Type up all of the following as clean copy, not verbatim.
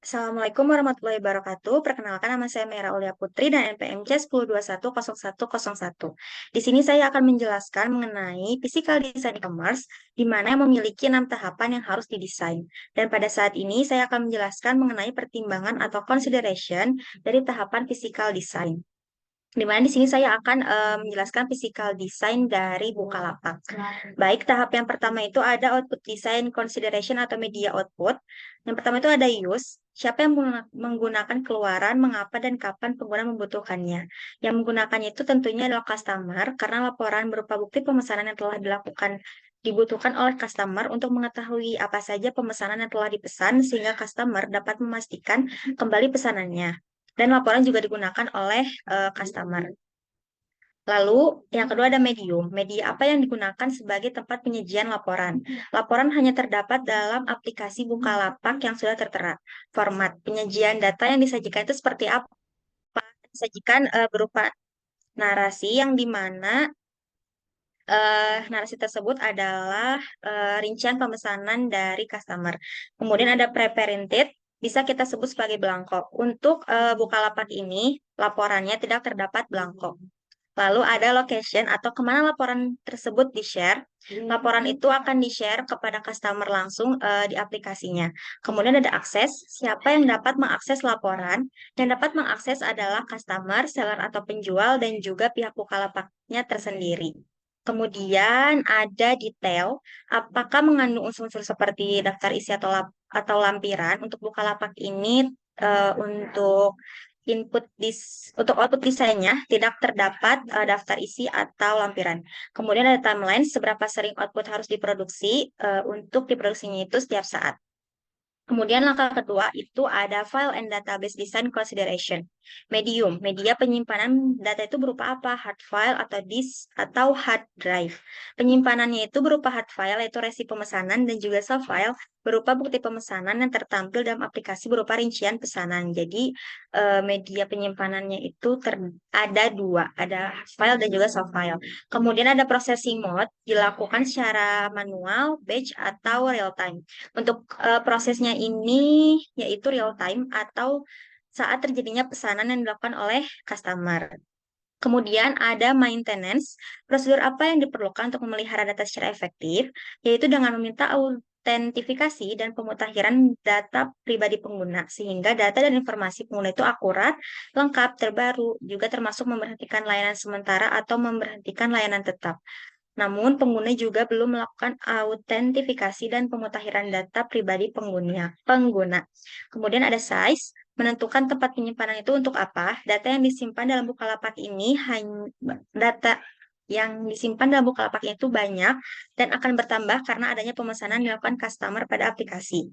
Assalamualaikum warahmatullahi wabarakatuh. Perkenalkan nama saya Mera Aulia Putri dan NPM C 10210101. Di sini saya akan menjelaskan mengenai physical design e-commerce, di mana memiliki 6 tahapan yang harus didesain. Dan pada saat ini saya akan menjelaskan mengenai pertimbangan atau consideration dari tahapan physical design. Di mana di sini saya akan menjelaskan physical design dari Bukalapak. Baik, tahap yang pertama itu ada output design consideration atau media output. Yang pertama itu ada use, siapa yang menggunakan keluaran, mengapa dan kapan pengguna membutuhkannya. Yang menggunakannya itu tentunya adalah customer, karena laporan berupa bukti pemesanan yang telah dibutuhkan oleh customer untuk mengetahui apa saja pemesanan yang telah dipesan sehingga customer dapat memastikan kembali pesanannya. Dan laporan juga digunakan oleh customer. Lalu, yang kedua ada medium. Media apa yang digunakan sebagai tempat penyajian laporan? Laporan hanya terdapat dalam aplikasi Bukalapak yang sudah tertera. Format penyajian data yang disajikan itu seperti apa? Disajikan berupa narasi yang dimana narasi tersebut adalah rincian pemesanan dari customer. Kemudian ada pre-printed, bisa kita sebut sebagai belangko. Untuk Bukalapak ini, laporannya tidak terdapat belangko. Lalu ada location atau kemana laporan tersebut di-share. Laporan itu akan di-share kepada customer langsung di aplikasinya. Kemudian ada akses, siapa yang dapat mengakses laporan. Yang dapat mengakses adalah customer, seller atau penjual, dan juga pihak Bukalapaknya tersendiri. Kemudian ada detail, apakah mengandung unsur-unsur seperti daftar isi atau lampiran. Untuk Bukalapak ini, untuk untuk output desainnya tidak terdapat daftar isi atau lampiran. Kemudian ada timeline, seberapa sering output harus diproduksi untuk diproduksinya itu setiap saat. Kemudian langkah kedua itu ada file and database design consideration. Medium, media penyimpanan data itu berupa apa? Hard file atau disk atau hard drive. Penyimpanannya itu berupa hard file yaitu resi pemesanan dan juga soft file berupa bukti pemesanan yang tertampil dalam aplikasi berupa rincian pesanan. Jadi media penyimpanannya itu ada dua, ada hard file dan juga soft file. Kemudian ada processing mode dilakukan secara manual, batch atau real time. Untuk prosesnya ini yaitu real time atau saat terjadinya pesanan yang dilakukan oleh customer. Kemudian ada maintenance, prosedur apa yang diperlukan untuk memelihara data secara efektif, yaitu dengan meminta autentifikasi dan pemutakhiran data pribadi pengguna, sehingga data dan informasi pengguna itu akurat, lengkap, terbaru, juga termasuk memberhentikan layanan sementara atau memberhentikan layanan tetap. Namun, pengguna juga belum melakukan autentifikasi dan pemutakhiran data pribadi pengguna. Kemudian ada size, menentukan tempat penyimpanan itu untuk apa. Data yang disimpan dalam Bukalapak ini hanya data yang disimpan dalam Bukalapak itu banyak dan akan bertambah karena adanya pemesanan yang dilakukan customer pada aplikasi.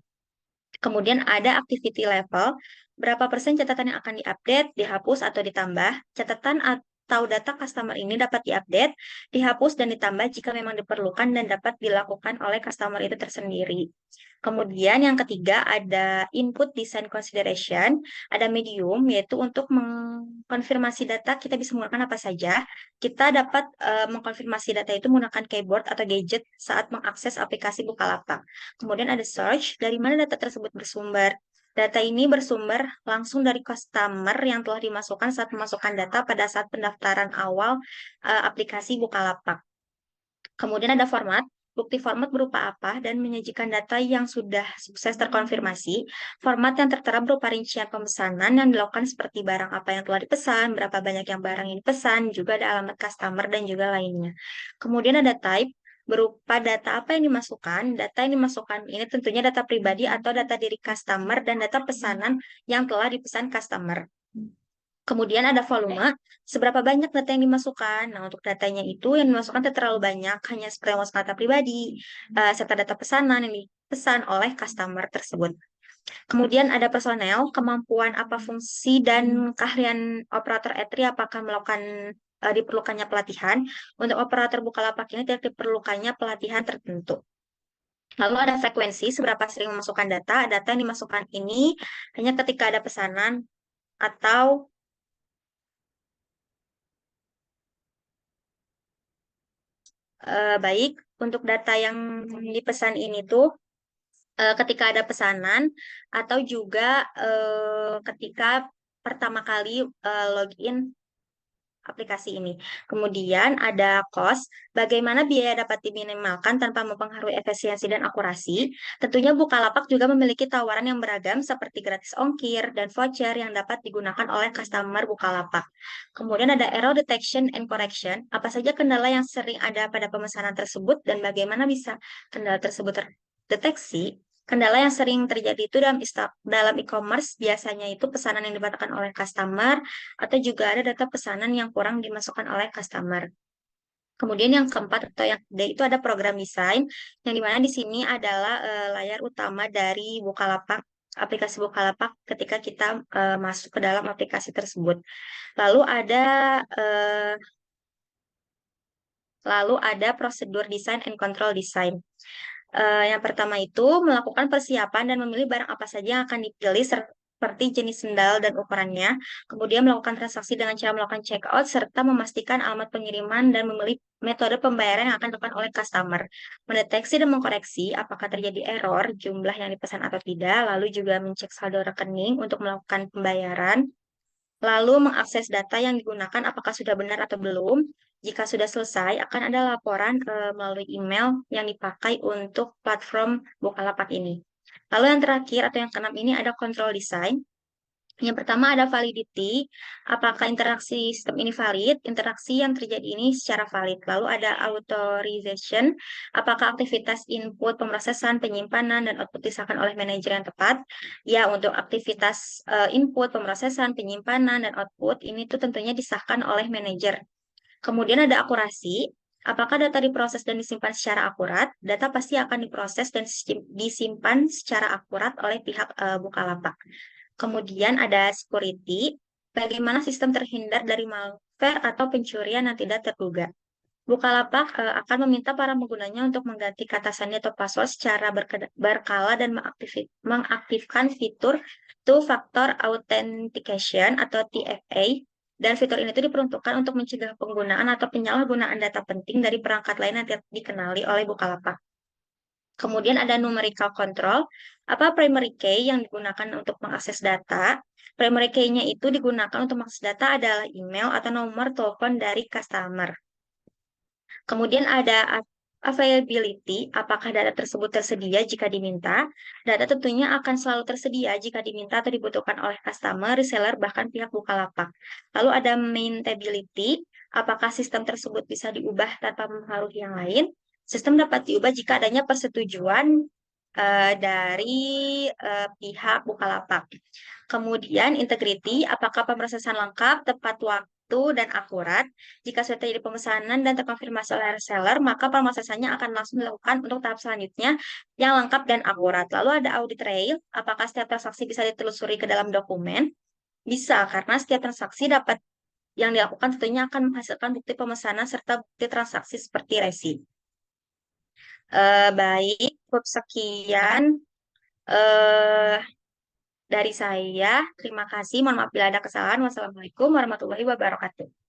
Kemudian ada activity level, berapa persen catatan yang akan diupdate, dihapus atau ditambah. Catatan atau data customer ini dapat diupdate, dihapus dan ditambah jika memang diperlukan dan dapat dilakukan oleh customer itu tersendiri. Kemudian yang ketiga ada input design consideration, ada medium yaitu untuk mengkonfirmasi data kita bisa menggunakan apa saja. Kita dapat mengkonfirmasi data itu menggunakan keyboard atau gadget saat mengakses aplikasi Bukalapak. Kemudian ada search, dari mana data tersebut bersumber. Data ini bersumber langsung dari customer yang telah dimasukkan saat memasukkan data pada saat pendaftaran awal aplikasi Bukalapak. Kemudian ada format. Bukti format berupa apa dan menyajikan data yang sudah sukses terkonfirmasi. Format yang tertera berupa rincian pemesanan yang dilakukan seperti barang apa yang telah dipesan, berapa banyak yang barang yang dipesan, juga ada alamat customer dan juga lainnya. Kemudian ada type, berupa data apa yang dimasukkan. Data yang dimasukkan ini tentunya data pribadi atau data diri customer dan data pesanan yang telah dipesan customer. Kemudian ada volume, seberapa banyak data yang dimasukkan. Nah, untuk datanya itu yang dimasukkan tidak terlalu banyak, hanya seperti yang masuk data pribadi, serta data pesanan yang dipesan oleh customer tersebut. Kemudian ada personel, kemampuan apa fungsi dan keahlian operator E3 apakah diperlukannya pelatihan. Untuk operator Bukalapak ini tidak diperlukannya pelatihan tertentu. Lalu ada frekuensi, seberapa sering memasukkan data. Data yang dimasukkan ini hanya ketika ada pesanan atau baik untuk data yang dipesan ini tuh ketika ada pesanan atau juga ketika pertama kali login aplikasi ini. Kemudian ada cost, bagaimana biaya dapat diminimalkan tanpa mempengaruhi efisiensi dan akurasi. Tentunya Bukalapak juga memiliki tawaran yang beragam seperti gratis ongkir dan voucher yang dapat digunakan oleh customer Bukalapak. Kemudian ada error detection and correction, apa saja kendala yang sering ada pada pemesanan tersebut dan bagaimana bisa kendala tersebut terdeteksi. Kendala yang sering terjadi itu dalam e-commerce biasanya itu pesanan yang dibatalkan oleh customer atau juga ada data pesanan yang kurang dimasukkan oleh customer. Kemudian yang keempat atau yang D itu ada program desain, yang dimana di sini adalah layar utama dari Bukalapak, aplikasi Bukalapak ketika kita masuk ke dalam aplikasi tersebut. Lalu ada eh, prosedur desain and control design. Yang pertama itu melakukan persiapan dan memilih barang apa saja yang akan dipilih seperti jenis sendal dan ukurannya. Kemudian melakukan transaksi dengan cara melakukan checkout serta memastikan alamat pengiriman dan memilih metode pembayaran yang akan dilakukan oleh customer. Mendeteksi dan mengkoreksi apakah terjadi error, jumlah yang dipesan atau tidak, lalu juga mencek saldo rekening untuk melakukan pembayaran. Lalu mengakses data yang digunakan apakah sudah benar atau belum. Jika sudah selesai, akan ada laporan melalui email yang dipakai untuk platform Bukalapak ini. Lalu yang terakhir atau yang keenam ini ada control design. Yang pertama ada validity, apakah interaksi sistem ini valid, interaksi yang terjadi ini secara valid. Lalu ada authorization, apakah aktivitas input, pemrosesan, penyimpanan, dan output disahkan oleh manajer yang tepat. Ya, untuk aktivitas input, pemrosesan, penyimpanan, dan output ini tuh tentunya disahkan oleh manajer. Kemudian ada akurasi, apakah data diproses dan disimpan secara akurat? Data pasti akan diproses dan disimpan secara akurat oleh pihak Bukalapak. Kemudian ada security, bagaimana sistem terhindar dari malware atau pencurian yang tidak terduga. Bukalapak akan meminta para penggunanya untuk mengganti kata sandi atau password secara berkala dan mengaktifkan fitur two-factor authentication atau TFA. Dan fitur ini tuh diperuntukkan untuk mencegah penggunaan atau penyalahgunaan data penting dari perangkat lain yang tidak dikenali oleh Bukalapak. Kemudian ada numerical control. Apa primary key yang digunakan untuk mengakses data? Primary key-nya itu digunakan untuk mengakses data adalah email atau nomor telepon dari customer. Kemudian ada availability, apakah data tersebut tersedia jika diminta? Data tentunya akan selalu tersedia jika diminta atau dibutuhkan oleh customer, reseller, bahkan pihak Bukalapak. Lalu ada maintainability, apakah sistem tersebut bisa diubah tanpa mempengaruhi yang lain? Sistem dapat diubah jika adanya persetujuan dari pihak Bukalapak. Kemudian integrity, apakah pemrosesan lengkap, tepat waktu, dan akurat. Jika sudah terjadi pemesanan dan terkonfirmasi oleh reseller, maka pemrosesannya akan langsung dilakukan untuk tahap selanjutnya yang lengkap dan akurat. Lalu ada audit trail, apakah setiap transaksi bisa ditelusuri ke dalam dokumen? Bisa, karena setiap transaksi dapat yang dilakukan tentunya akan menghasilkan bukti pemesanan serta bukti transaksi seperti resi. Baik, cukup sekian eh, dari saya. Terima kasih. Mohon maaf bila ada kesalahan. Wassalamualaikum warahmatullahi wabarakatuh.